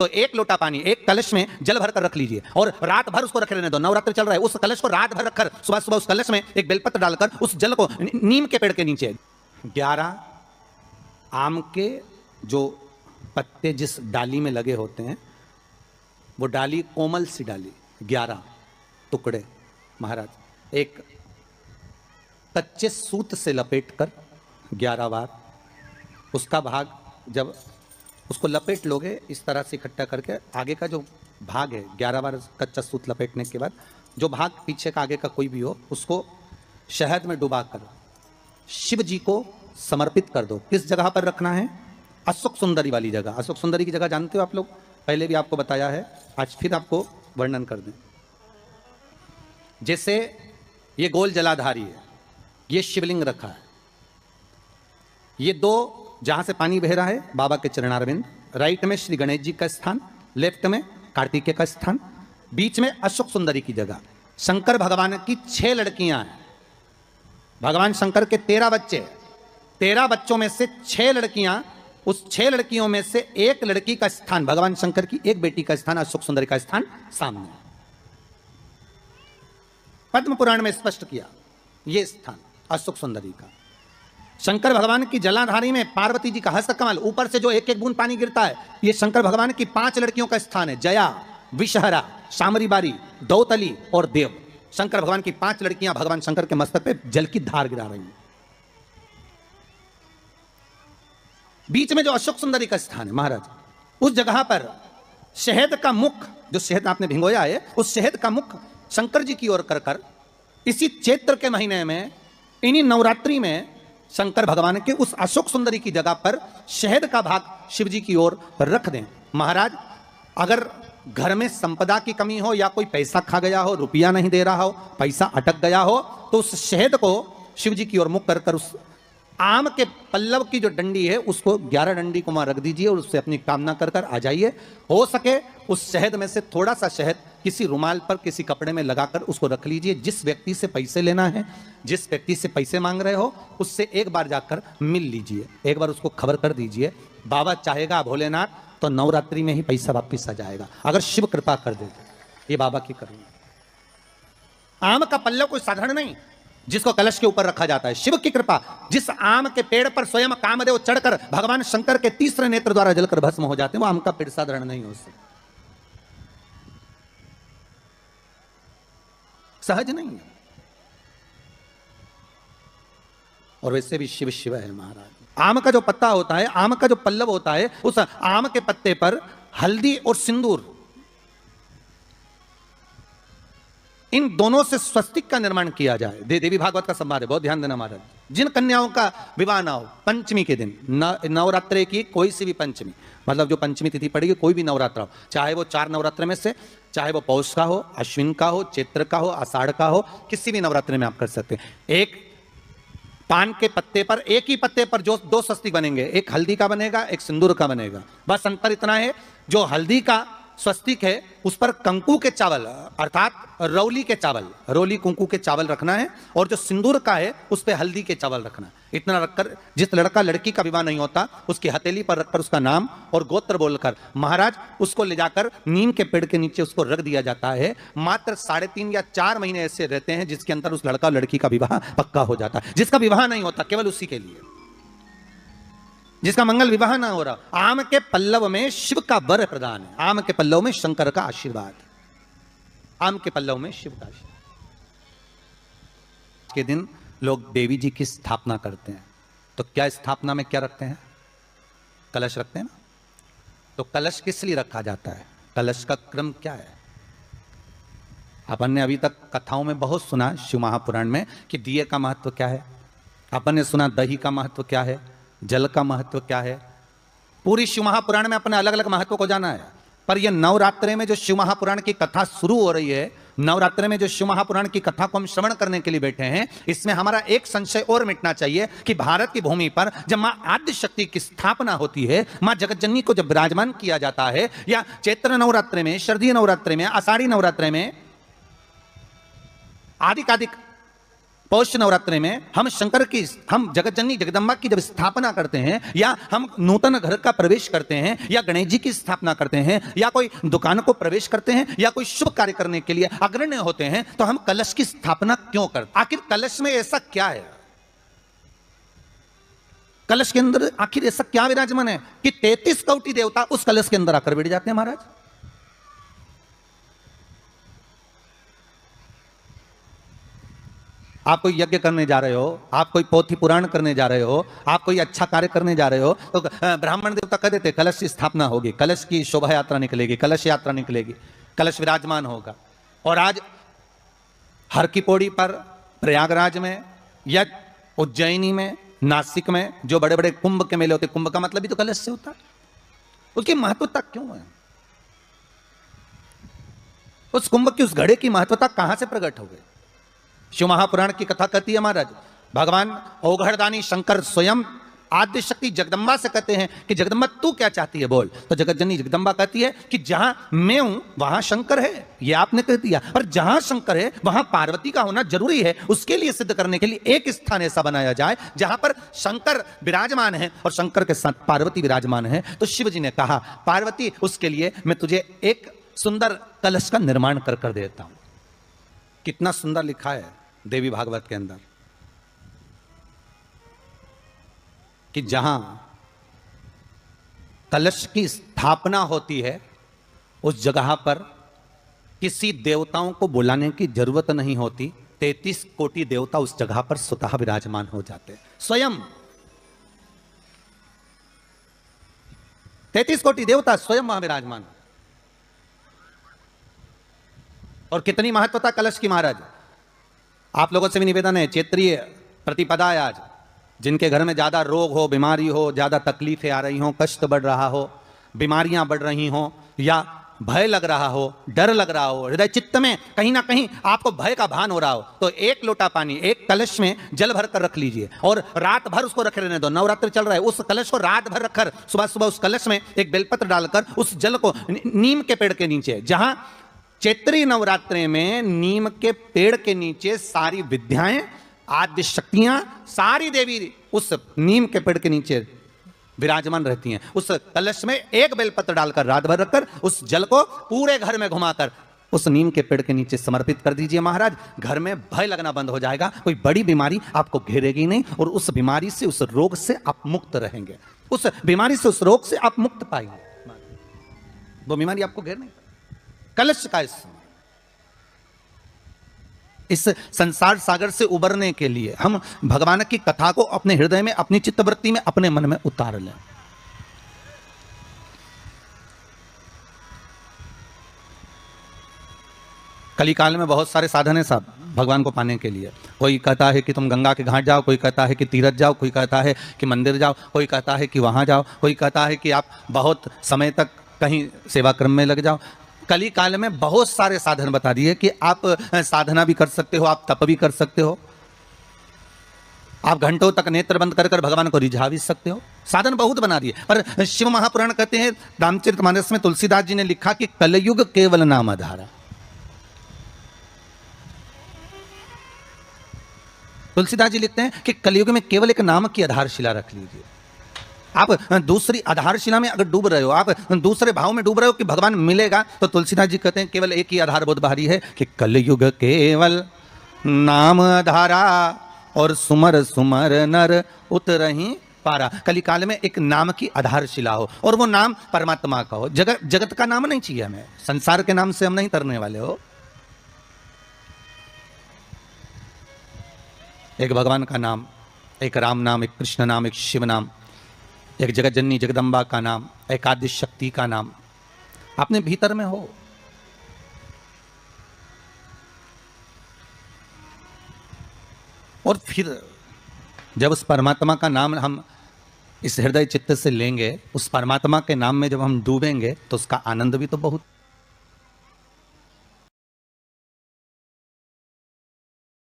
तो एक लोटा पानी एक कलश में जल भर कर रख लीजिए और रात भर उसको रखे रहने दो। नवरात्र चल रहा है, उस कलश को रात भर रखकर सुबह सुबह उस कलश में एक बेलपत्र डालकर उस जल को नीम के पेड़ के नीचे 11 आम के जो पत्ते जिस डाली में लगे होते हैं, वो डाली कोमल सी डाली 11 टुकड़े महाराज एक कच्चे सूत से लपेटकर 11 बार उसका भाग, जब उसको लपेट लोगे इस तरह से इकट्ठा करके, आगे का जो भाग है 11 बार कच्चा सूत लपेटने के बाद जो भाग पीछे का आगे का कोई भी हो उसको शहद में डुबाकर शिव जी को समर्पित कर दो। किस जगह पर रखना है? अशोक सुंदरी वाली जगह। अशोक सुंदरी की जगह जानते हो आप लोग, पहले भी आपको बताया है, आज फिर आपको वर्णन कर दें। जैसे ये गोल जलाधारी है, ये शिवलिंग रखा है, ये दो जहां से पानी बह रहा है बाबा के चरणारविंद, राइट में श्री गणेश जी का स्थान, लेफ्ट में कार्तिकेय का स्थान, बीच में अशोक सुंदरी की जगह। शंकर भगवान की 6 लड़कियां हैं। भगवान शंकर के 13 बच्चे, 13 बच्चों में से 6 लड़कियां, उस 6 लड़कियों में से एक लड़की का स्थान, भगवान शंकर की एक बेटी का स्थान, अशोक सुंदरी का स्थान सामने है। पद्म पुराण में स्पष्ट किया यह स्थान अशोक सुंदरी का। शंकर भगवान की जलाधारी में पार्वती जी का हस्तकमल, ऊपर से जो एक एक बूंद पानी गिरता है, यह शंकर भगवान की 5 लड़कियों का स्थान है, जया, विषहरा, शामरीबारी, दौतली और देव। शंकर भगवान की 5 लड़कियां भगवान शंकर के मस्तक पे जल की धार गिरा रही हैं। बीच में जो अशोक सुंदरी का स्थान है महाराज, उस जगह पर शहद का मुख, जो शहद आपने भिंगोया है, उस शहद का मुख शंकर जी की ओर कर इसी चैत्र के महीने में, इन्हीं नवरात्रि में शंकर भगवान के उस अशोक सुंदरी की जगह पर शहद का भाग शिव जी की ओर रख दें। महाराज अगर घर में संपदा की कमी हो या कोई पैसा खा गया हो, रुपया नहीं दे रहा हो, पैसा अटक गया हो, तो उस शहद को शिव जी की ओर मुख कर उस आम के पल्लव की जो डंडी है उसको 11 डंडी को वहां रख दीजिए और उससे अपनी कामना कर आ जाइए। हो सके उस शहद में से थोड़ा सा शहद किसी रुमाल पर, किसी कपड़े में लगाकर उसको रख लीजिए। जिस व्यक्ति से पैसे लेना है, जिस व्यक्ति से पैसे मांग रहे हो, उससे एक बार जाकर मिल लीजिए, एक बार उसको खबर कर दीजिए। बाबा चाहेगा भोलेनाथ तो नवरात्रि में ही पैसा वापिस आ जाएगा, अगर शिव कृपा कर दे। ये बाबा की करुणा। आम का पल्लव कोई साधारण नहीं जिसको कलश के ऊपर रखा जाता है, शिव की कृपा। जिस आम के पेड़ पर स्वयं कामदेव चढ़कर भगवान शंकर के तीसरे नेत्र द्वारा जलकर भस्म हो जाते हैं, वो आम का पेड़ साधारण नहीं हो सकता, सहज नहीं है। और वैसे भी शिव शिव है महाराज। आम का जो पत्ता होता है, आम का जो पल्लव होता है, उस आम के पत्ते पर हल्दी और सिंदूर, इन दोनों से स्वस्तिक का निर्माण किया जाए। देवी भागवत का संवाद है, बहुत ध्यान देना महाराज। जिन कन्याओं का विवाह ना हो, पंचमी के दिन, नवरात्रे की कोई सी भी पंचमी, मतलब जो पंचमी तिथि पड़ेगी, कोई भी नवरात्र हो, चाहे वो 4 नवरात्र में से, चाहे वो पौष का हो, अश्विन का हो, चैत्र का हो, आषाढ़ का हो, किसी भी नवरात्रि में आप कर सकते हैं। एक पान के पत्ते पर, एक ही पत्ते पर जो 2 स्वस्तिक बनेंगे, एक हल्दी का बनेगा, एक सिंदूर का बनेगा। बस अंतर इतना है, जो हल्दी का स्वस्तिक है उस पर कंकु के चावल अर्थात रौली के चावल, रोली कुंकू के चावल रखना है, और जो सिंदूर का है उस पर हल्दी के चावल रखना है। इतना रखकर जिस लड़का लड़की का विवाह नहीं होता उसकी हथेली पर रखकर उसका नाम और गोत्र बोलकर महाराज उसको ले जाकर नीम के पेड़ के नीचे उसको रख दिया जाता है। मात्र 3.5 या 4 महीने ऐसे रहते हैं जिसके अंदर उस लड़का लड़की का विवाह पक्का हो जाता है। जिसका विवाह नहीं होता केवल उसी के लिए, जिसका मंगल विवाह ना हो रहा, आम के पल्लव में शिव का वर प्रदान है, आम के पल्लव में शंकर का आशीर्वाद, आम के पल्लव में शिव का आशीर्वाद। के दिन लोग देवी जी की स्थापना करते हैं, तो क्या स्थापना में क्या रखते हैं? कलश रखते हैं ना। तो कलश किस लिए रखा जाता है? कलश का क्रम क्या है? अपन ने अभी तक कथाओं में बहुत सुना शिव महापुराण में कि दिए का महत्व क्या है, अपन ने सुना दही का महत्व क्या है, जल का महत्व क्या है। पूरी शिव महापुराण में अपने अलग अलग महत्व को जाना है। पर यह नवरात्रे में जो शिव महापुराण की कथा शुरू हो रही है, नवरात्रे में जो शिव महापुराण की कथा को हम श्रवण करने के लिए बैठे हैं, इसमें हमारा एक संशय और मिटना चाहिए कि भारत की भूमि पर जब मां आद्य शक्ति की स्थापना होती है, मां जगतजननी को जब विराजमान किया जाता है, या चैत्र नवरात्रे में, शरदीय नवरात्रे में, आषाढ़ी नवरात्रे में, आदिकादिक पौष नवरात्रि में हम जगत जननी जगदम्बा की जब स्थापना करते हैं, या हम नूतन घर का प्रवेश करते हैं, या गणेश जी की स्थापना करते हैं, या कोई दुकान को प्रवेश करते हैं, या कोई शुभ कार्य करने के लिए अग्रण्य होते हैं, तो हम कलश की स्थापना क्यों करते? आखिर कलश में ऐसा क्या है? कलश के अंदर आखिर ऐसा क्या विराजमान है कि 33 कोटि देवता उस कलश के अंदर आकर बैठ जाते हैं महाराज? आप कोई यज्ञ करने जा रहे हो, आप कोई पोथी पुराण करने जा रहे हो, आप कोई अच्छा कार्य करने जा रहे हो, तो ब्राह्मण देवता कह देते कलश की स्थापना होगी, कलश की शोभा यात्रा निकलेगी, कलश यात्रा निकलेगी, कलश विराजमान होगा। और आज हर की पौड़ी पर, प्रयागराज में या उज्जैनी में, नासिक में जो बड़े बड़े कुंभ के मेले होते, कुंभ का मतलब भी तो कलश से होता है। उसकी महत्वता क्यों है? उस कुंभ की, उस घड़े की महत्वता कहां से प्रकट हो गई? शिव महापुराण की कथा कहती है महाराज, भगवान औघड़दानी शंकर स्वयं आद्य शक्ति जगदम्बा से कहते हैं कि जगदम्बा तू क्या चाहती है बोल। तो जगत जननी जगदम्बा कहती है कि जहां मैं हूं वहां शंकर है, ये आपने कह दिया, पर जहां शंकर है वहां पार्वती का होना जरूरी है। उसके लिए सिद्ध करने के लिए एक स्थान ऐसा बनाया जाए जहां पर शंकर विराजमान है और शंकर के साथ पार्वती विराजमान है। तो शिव जी ने कहा, पार्वती उसके लिए मैं तुझे एक सुंदर कलश का निर्माण कर देता हूं। कितना सुंदर लिखा है देवी भागवत के अंदर कि जहां कलश की स्थापना होती है उस जगह पर किसी देवताओं को बुलाने की जरूरत नहीं होती। 33 कोटि देवता उस जगह पर स्वतः विराजमान हो जाते हैं। स्वयं 33 कोटि देवता स्वयं वहां विराजमान। और कितनी महत्वता कलश की महाराज। आप लोगों से भी निवेदन है, क्षेत्रीय प्रतिपदा है आज, जिनके घर में ज्यादा रोग हो, बीमारी हो, ज्यादा तकलीफें आ रही हो, कष्ट बढ़ रहा हो, बीमारियां बढ़ रही हो, या भय लग रहा हो, डर लग रहा हो, हृदय चित्त में कहीं ना कहीं आपको भय का भान हो रहा हो, तो एक लोटा पानी, एक कलश में जल भर कर रख लीजिए और रात भर उसको रखे रहने दो। नवरात्र चल रहा है, उस कलश को रात भर रखकर सुबह सुबह उस कलश में एक बेलपत्र डालकर उस जल को नीम के पेड़ के नीचे, जहां चैत्री नवरात्रि में नीम के पेड़ के नीचे सारी विद्याएं, आद्य शक्तियां, सारी देवी उस नीम के पेड़ के नीचे विराजमान रहती हैं। उस कलश में एक बेलपत्र डालकर रात भर रखकर उस जल को पूरे घर में घुमाकर उस नीम के पेड़ के नीचे समर्पित कर दीजिए महाराज। घर में भय लगना बंद हो जाएगा, कोई बड़ी बीमारी आपको घेरेगी नहीं और उस बीमारी से, उस रोग से आप मुक्त रहेंगे। उस बीमारी से, उस रोग से आप मुक्त पाएंगे, वो बीमारी आपको घेर नहीं। कलश का इस संसार सागर से उबरने के लिए हम भगवान की कथा को अपने हृदय में, अपनी चित्तवृत्ति में, अपने मन में उतार लें। कलिकाल में बहुत सारे साधन है साहब भगवान को पाने के लिए। कोई कहता है कि तुम गंगा के घाट जाओ, कोई कहता है कि तीरथ जाओ, कोई कहता है कि मंदिर जाओ, कोई कहता है कि वहां जाओ, कोई कहता है कि आप बहुत समय तक कहीं सेवा क्रम में लग जाओ। कली काल में बहुत सारे साधन बता दिए कि आप साधना भी कर सकते हो, आप तप भी कर सकते हो, आप घंटों तक नेत्र बंद कर भगवान को रिझा भी सकते हो। साधन बहुत बना दिए। पर शिव महापुराण कहते हैं, रामचरितमानस में तुलसीदास जी ने लिखा कि कलयुग केवल नाम आधारा। तुलसीदास जी लिखते हैं कि कलयुग में केवल एक नाम की आधारशिला रख लीजिए। आप दूसरी आधारशिला में अगर डूब रहे हो, आप दूसरे भाव में डूब रहे हो कि भगवान मिलेगा, तो तुलसीदास जी कहते हैं केवल एक ही आधारभूत बाहरी है कि कलयुग केवल नाम आधारा और सुमर सुमर नर उतरहि पारा। कलिकाल में एक नाम की आधारशिला हो और वो नाम परमात्मा का हो। जगत का नाम नहीं चाहिए हमें, संसार के नाम से हम नहीं तरने वाले हो। एक भगवान का नाम, एक राम नाम, एक कृष्ण नाम, एक शिव नाम, एक जगत जननी जगदम्बा का नाम, एक आद्य शक्ति का नाम अपने भीतर में हो। और फिर जब उस परमात्मा का नाम हम इस हृदय चित्त से लेंगे, उस परमात्मा के नाम में जब हम डूबेंगे, तो उसका आनंद भी तो बहुत